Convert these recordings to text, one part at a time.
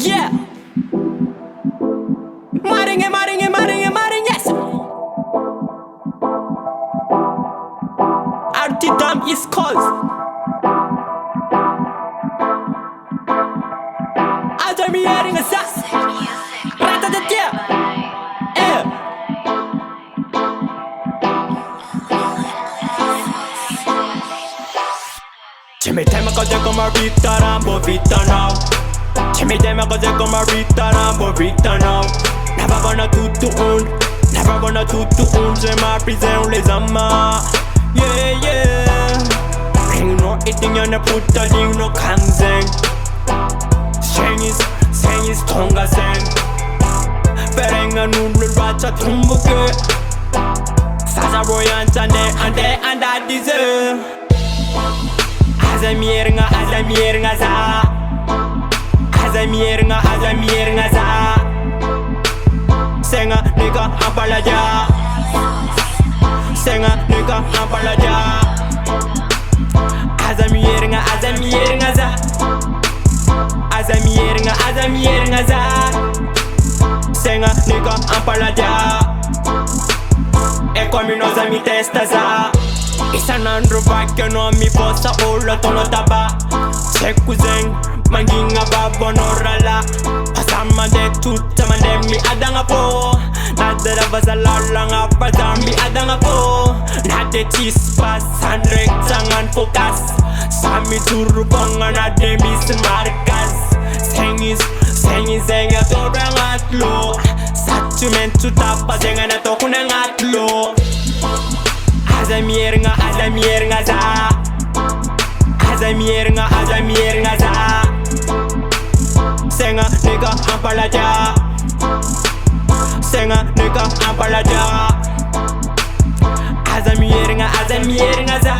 Yeah. 마ring해 yes. RT East Coast. 아절미 야링은 싹 라따따띠야. 재미되면 거제고 말있다라 뭐 있다나 재미되면 거제고 말있다라 뭐 있다나 나바바나 투투운 나바바나 투투운 제 말피세운 레자마 yeah yeah 링노 이팅연에 붙어 링노 강생 생이스 통가생 빼랭아 눈을 받쳐 퉁무게 사자보이 한잔해 안돼 안다디즈 Azamieringa za Azamieringa za Senga nigga ampalaja Senga nigga ampalaja Azamieringa za Azamieringa za Senga nigga ampalaja E come nos mi testa za Isang bakyo no mi posa ulo tono taba Sekuzeng manginga babo norala Pasama de tuta mande mi adanga po Nadara bazalala nga pazambi adanga po Nade chispas handrek tangan fokas Sami turu pangan ade misin markas Sengis zenga torang atlo Satumentu tapa zenga na tokunang atlo Azamieringa za Azamieringa za Senga nigga ampalaja Senga nigga ampalaja Azamieringa za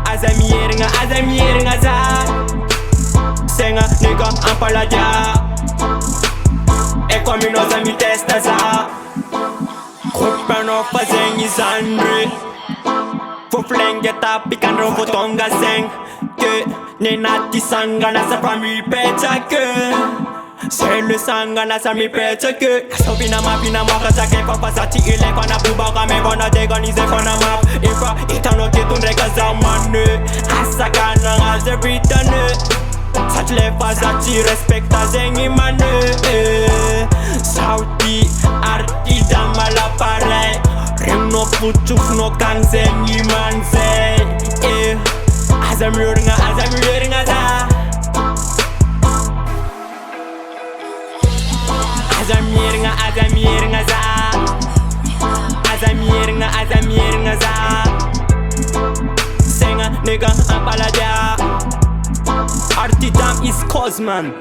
Azamieringa za Senga nigga ampalaja E come nos mi testa za Kupano fazeng izandri Fuflenge tapikan robo tonga seng Ke Nenati sanga nasa prami pecha ke Selu sanga nasa mi pecha ke Sobina mapina mwaka zake papasati ile kwa na buba kame bona deganize kona map Ifra itano kitundreka zamane Asakana ngaze britane Satle fazati respecta zengi mane Saudi arti damala pare Rimno putuk no kanzen imanze Azamieringa za Azamieringa za Azamieringa za Senga nigga ampalaja Arti East Coast man